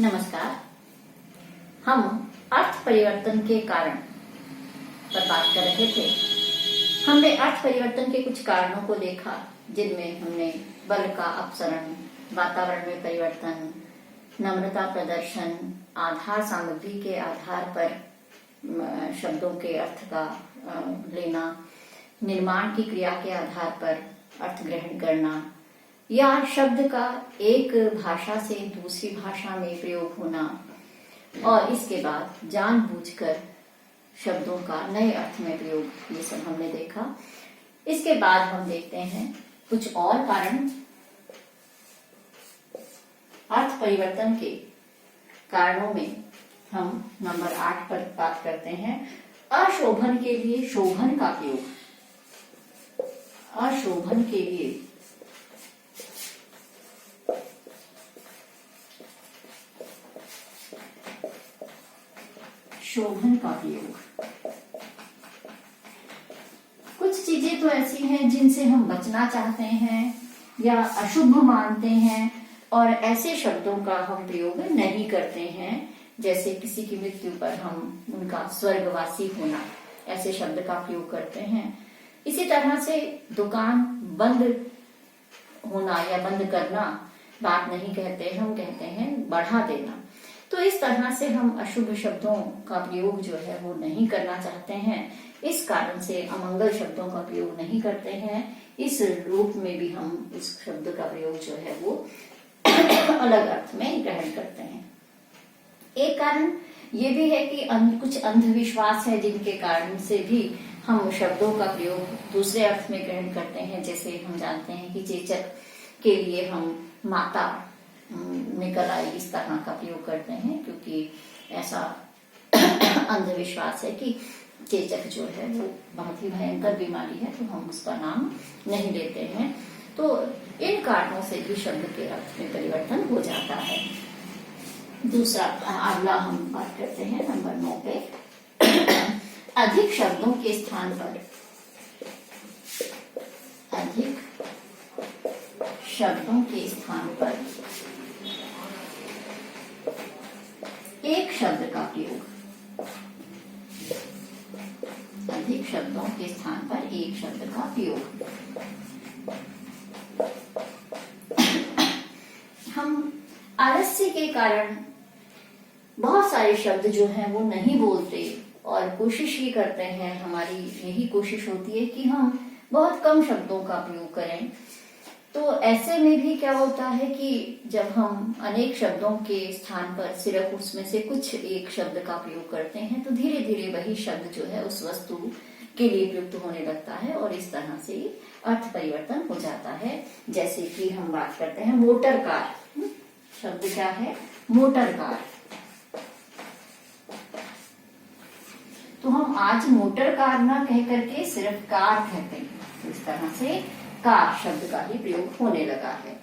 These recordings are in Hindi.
नमस्कार। हम अर्थ परिवर्तन के कारण पर बात कर रहे थे। हमने अर्थ परिवर्तन के कुछ कारणों को देखा, जिनमें हमने बल का अपसरण, वातावरण में परिवर्तन, नम्रता प्रदर्शन, आधार सामग्री के आधार पर शब्दों के अर्थ का लेना, निर्माण की क्रिया के आधार पर अर्थ ग्रहण करना, या शब्द का एक भाषा से दूसरी भाषा में प्रयोग होना, और इसके बाद जानबूझकर शब्दों का नए अर्थ में प्रयोग, ये सब हमने देखा। इसके बाद हम देखते हैं कुछ और कारण अर्थ परिवर्तन के कारणों में। हम नंबर 8 पर बात करते हैं अशोभन के लिए शोभन का प्रयोग। अशोभन के लिए शोभन का प्रयोग। कुछ चीजें तो ऐसी हैं जिनसे हम बचना चाहते हैं या अशुभ मानते हैं, और ऐसे शब्दों का हम प्रयोग नहीं करते हैं। जैसे किसी की मृत्यु पर हम उनका स्वर्गवासी होना, ऐसे शब्द का प्रयोग करते हैं। इसी तरह से दुकान बंद होना या बंद करना बात नहीं कहते, हम कहते हैं बढ़ा देना। तो इस तरह से हम अशुभ शब्दों का प्रयोग जो है वो नहीं करना चाहते हैं। इस कारण से अमंगल शब्दों का प्रयोग नहीं करते हैं। इस रूप में भी हम इस शब्द का प्रयोग जो है वो अलग अर्थ में ग्रहण करते हैं। एक कारण ये भी है कि कुछ अंधविश्वास है, जिनके कारण से भी हम शब्दों का प्रयोग दूसरे अर्थ में ग्रहण करते हैं। जैसे हम जानते हैं कि चेचक के लिए हम माता निकल आई, इस तरह का प्रयोग करते हैं, क्योंकि ऐसा अंधविश्वास है कि चेचक जो है वो बहुत ही भयंकर बीमारी है, तो हम उसका नाम नहीं लेते हैं। तो इन कारणों से भी शब्द के अर्थ में परिवर्तन हो जाता है। दूसरा अगला हम बात करते हैं नंबर 9 पे अधिक शब्दों के स्थान पर, अधिक शब्दों के स्थान पर एक शब्द का प्रयोग। अधिक शब्दों के स्थान पर एक शब्द का प्रयोग। हम आलस्य के कारण बहुत सारे शब्द जो हैं वो नहीं बोलते, और कोशिश ही करते हैं, हमारी यही कोशिश होती है कि हम बहुत कम शब्दों का प्रयोग करें। तो ऐसे में भी क्या होता है कि जब हम अनेक शब्दों के स्थान पर सिर्फ उसमें से कुछ एक शब्द का प्रयोग करते हैं, तो धीरे धीरे वही शब्द जो है उस वस्तु के लिए प्रयुक्त होने लगता है, और इस तरह से अर्थ परिवर्तन हो जाता है। जैसे कि हम बात करते हैं मोटर कार। शब्द क्या है? Motor car. तो हम आज मोटर कार ना कह करके सिर्फ कार कहते हैं, तो इस तरह से कार शब्द का ही प्रयोग होने लगा है।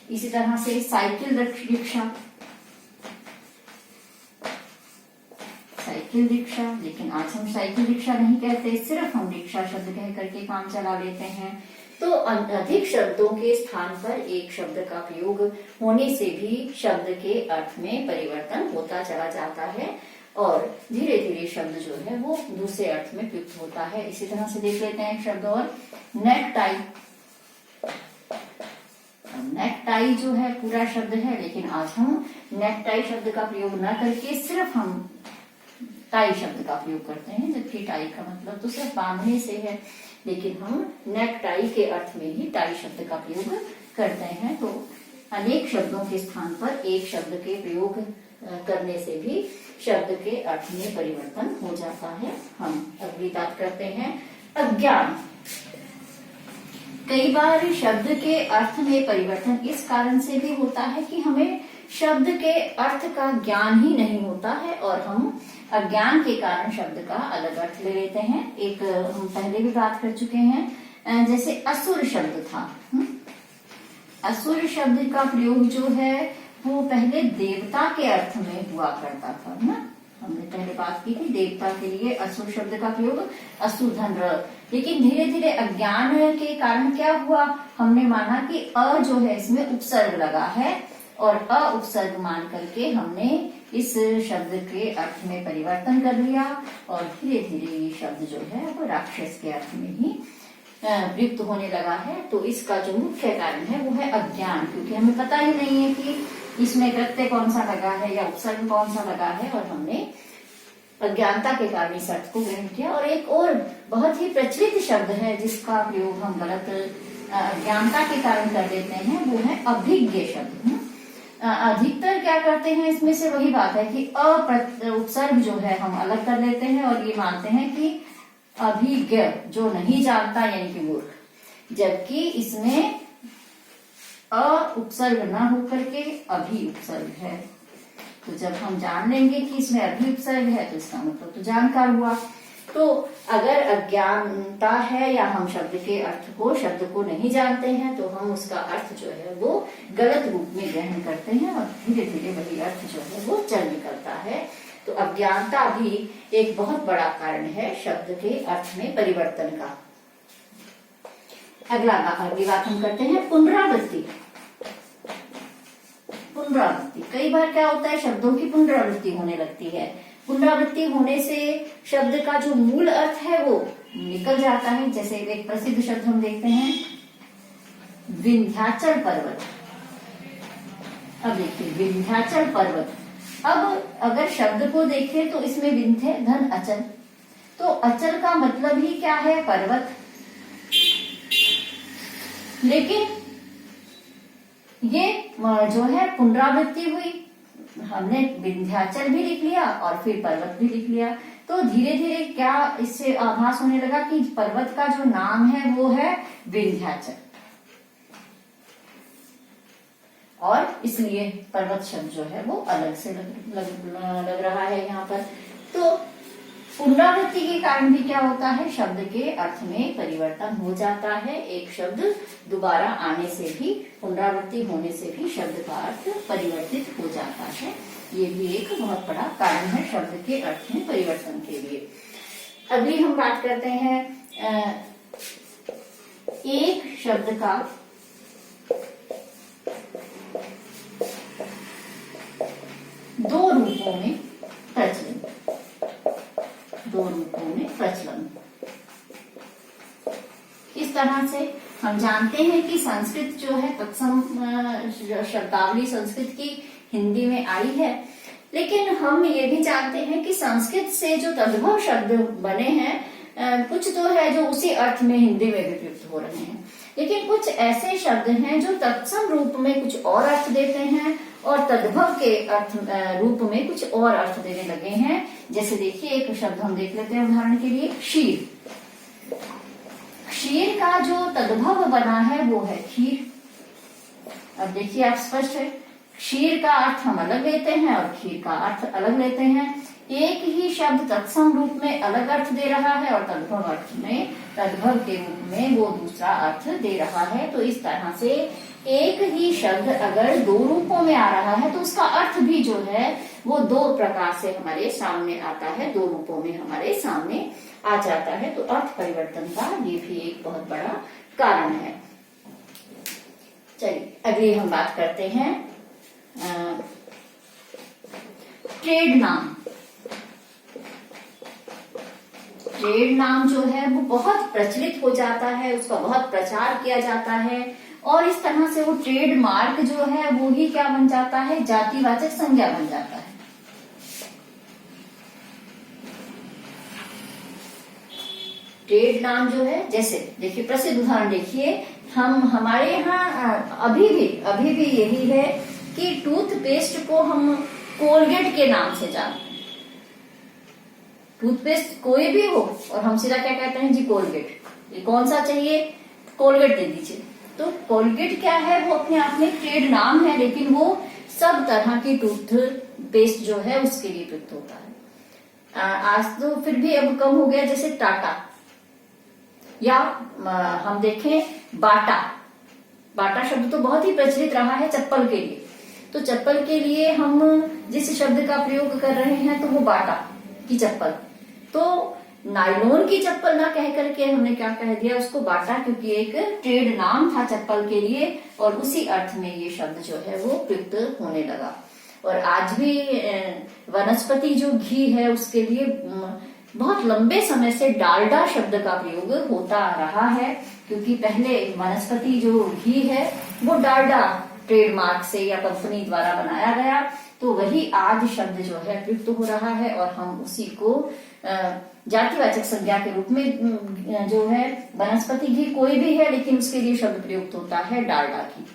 इसी तरह से साइकिल रिक्शा, साइकिल रिक्शा, लेकिन आज हम साइकिल रिक्शा नहीं कहते, सिर्फ हम रिक्शा शब्द कह करके काम चला लेते हैं। तो अधिक शब्दों के स्थान पर एक शब्द का प्रयोग होने से भी शब्द के अर्थ में परिवर्तन होता चला जाता है, और धीरे धीरे शब्द जो है वो दूसरे अर्थ में प्रयुक्त होता है। इसी तरह से देख लेते हैं एक शब्द और, नेक टाई। नेक टाई जो है पूरा शब्द है, लेकिन आज हम नेक टाई शब्द का प्रयोग न करके सिर्फ हम टाई शब्द का प्रयोग करते हैं, जबकि टाई का मतलब तो सिर्फ बांधने से है, लेकिन हम नेक टाई के अर्थ में ही टाई शब्द का प्रयोग करते हैं। तो अनेक शब्दों के स्थान पर एक शब्द के प्रयोग करने से भी शब्द के अर्थ में परिवर्तन हो जाता है। हम अगली बात करते हैं अज्ञान। कई बार शब्द के अर्थ में परिवर्तन इस कारण से भी होता है कि हमें शब्द के अर्थ का ज्ञान ही नहीं होता है, और हम अज्ञान के कारण शब्द का अलग अर्थ ले लेते हैं। एक हम पहले भी बात कर चुके हैं, जैसे असुर शब्द था। असुर शब्द का प्रयोग जो है वो पहले देवता के अर्थ में हुआ करता था ना। हमने पहले बात की थी देवता के लिए असुर शब्द का प्रयोग, असुधन र। लेकिन धीरे धीरे अज्ञान के कारण क्या हुआ, हमने माना कि अ जो है इसमें उपसर्ग लगा है, और अ उपसर्ग मान करके हमने इस शब्द के अर्थ में परिवर्तन कर लिया और धीरे धीरे ये शब्द जो है वो राक्षस के अर्थ में ही प्रयुक्त होने लगा है। तो इसका जो मुख्य कारण है वो है अज्ञान, क्योंकि हमें पता ही नहीं है कि इसमें प्रत्यय कौन सा लगा है या उपसर्ग कौन सा लगा है, और हमने अज्ञानता के कारण इस अर्थ को ग्रहण किया। और एक और बहुत ही प्रचलित शब्द है जिसका प्रयोग हम गलत अज्ञानता के कारण कर देते हैं, वो है अभिज्ञ शब्द। अधिकतर क्या करते हैं इसमें से वही बात है कि उपसर्ग जो है हम अलग कर लेते हैं और ये मानते हैं कि अभिज्ञ जो नहीं जानता यानी कि मूर्ख, जबकि इसमें अ उपसर्ग न होकर के अभि उपसर्ग है। तो जब हम जान लेंगे कि इसमें अभि उपसर्ग है तो इसका मतलब तो जानकार हुआ। तो अगर अज्ञानता है या हम शब्द के अर्थ को शब्द को नहीं जानते हैं तो हम उसका अर्थ जो है वो गलत रूप में ग्रहण करते हैं और धीरे धीरे वही अर्थ जो है वो चल निकलता है। तो अज्ञानता भी एक बहुत बड़ा कारण है शब्द के अर्थ में परिवर्तन का। अगली बात हम करते हैं पुनरावृत्ति। पुनरावृत्ति, कई बार क्या होता है शब्दों की पुनरावृत्ति होने लगती है। पुनरावृत्ति होने से शब्द का जो मूल अर्थ है वो निकल जाता है। जैसे एक प्रसिद्ध शब्द हम देखते हैं विंध्याचल पर्वत। अब देखिए विंध्याचल पर्वत, अब अगर शब्द को देखें तो इसमें विंध्य धन अचल, तो अचल का मतलब ही क्या है पर्वत। लेकिन ये जो है पुनरावृत्ति हुई, हमने विंध्याचल भी लिख लिया और फिर पर्वत भी लिख लिया, तो धीरे धीरे क्या इससे आभास होने लगा कि पर्वत का जो नाम है वो है विंध्याचल, और इसलिए पर्वत शब्द जो है वो अलग से लग रहा है यहाँ पर। तो पुनरावृत्ति के कारण भी क्या होता है शब्द के अर्थ में परिवर्तन हो जाता है। एक शब्द दोबारा आने से भी, पुनरावृत्ति होने से भी शब्द का अर्थ परिवर्तित हो जाता है। ये भी एक बहुत बड़ा कारण है शब्द के अर्थ में परिवर्तन के लिए। अगली हम बात करते हैं एक शब्द का दो रूपों में प्रचलन। दो रूपों में प्रचलन इस तरह से हम जानते हैं कि संस्कृत जो है तत्सम शब्दावली संस्कृत की हिंदी में आई है, लेकिन हम ये भी जानते हैं कि संस्कृत से जो तद्भव शब्द बने हैं कुछ तो है जो उसी अर्थ में हिंदी में भी प्रयुक्त हो रहे हैं, लेकिन कुछ ऐसे शब्द हैं जो तत्सम रूप में कुछ और अर्थ देते हैं और तद्भव के अर्थ रूप में कुछ और अर्थ देने लगे हैं। जैसे देखिए एक शब्द हम देख लेते हैं उदाहरण के लिए क्षीर। क्षीर का जो तद्भव बना है वो है खीर। अब देखिए आप स्पष्ट है, क्षीर का अर्थ हम अलग लेते हैं और खीर का अर्थ अलग लेते हैं। एक ही शब्द तत्सम रूप में अलग अर्थ दे रहा है और तद्भव अर्थ में, तद्भव के रूप में वो दूसरा अर्थ दे रहा है। तो इस तरह से एक ही शब्द अगर दो रूपों में आ रहा है तो उसका अर्थ भी जो है वो दो प्रकार से हमारे सामने आता है, दो रूपों में हमारे सामने आ जाता है। तो अर्थ परिवर्तन का ये भी एक बहुत बड़ा कारण है। चलिए अगली हम बात करते हैं ट्रेड नाम। ट्रेड नाम जो है वो बहुत प्रचलित हो जाता है, उसका बहुत प्रचार किया जाता है और इस तरह से वो ट्रेड मार्क जो है वो ही क्या बन जाता है, जातिवाचक संज्ञा बन जाता है। ट्रेड नाम जो है, जैसे देखिए प्रसिद्ध उदाहरण देखिए, हम हमारे यहाँ अभी भी यही है कि टूथपेस्ट को हम कोलगेट के नाम से जानते हैं। टूथपेस्ट कोई भी हो और हम सीधा क्या कहते हैं जी कोलगेट, ये कौन सा चाहिए, कोलगेट दे दीजिए। तो कोलगेट क्या है, वो अपने आप में ट्रेड नाम है, लेकिन वो सब तरह की टूथपेस्ट जो है उसके लिए प्रयुक्त होता है। आज तो फिर भी अब कम हो गया, जैसे टाटा, या हम देखें बाटा। बाटा शब्द तो बहुत ही प्रचलित रहा है चप्पल के लिए, तो चप्पल के लिए हम जिस शब्द का प्रयोग कर रहे हैं तो वो बाटा की चप्पल। तो नायलॉन की चप्पल ना कह करके हमने क्या कह दिया, उसको बांटा, क्योंकि एक ट्रेड नाम था चप्पल के लिए और उसी अर्थ में ये शब्द जो है वो प्रयुक्त होने लगा। और आज भी वनस्पति जो घी है उसके लिए बहुत लंबे समय से डालडा शब्द का प्रयोग होता रहा है, क्योंकि पहले वनस्पति जो घी है वो डालडा ट्रेडमार्क से या कंपनी द्वारा बनाया गया, तो वही आज शब्द जो है प्रयुक्त हो रहा है और हम उसी को जातिवाचक संज्ञा के रूप में जो है वनस्पति घी कोई भी है लेकिन उसके लिए शब्द प्रयुक्त होता है डालडा घी।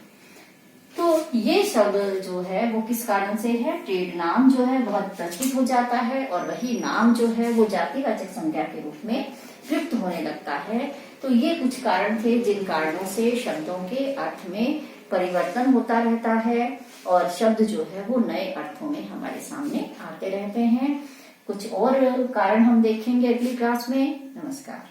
तो ये शब्द जो है वो किस कारण से है, ट्रेड नाम जो है बहुत प्रचलित हो जाता है और वही नाम जो है वो जातिवाचक संज्ञा के रूप में प्रयुक्त होने लगता है। तो ये कुछ कारण थे जिन कारणों से शब्दों के अर्थ में परिवर्तन होता रहता है और शब्द जो है वो नए अर्थों में हमारे सामने आते रहते हैं। कुछ और कारण हम देखेंगे अगली क्लास में। नमस्कार।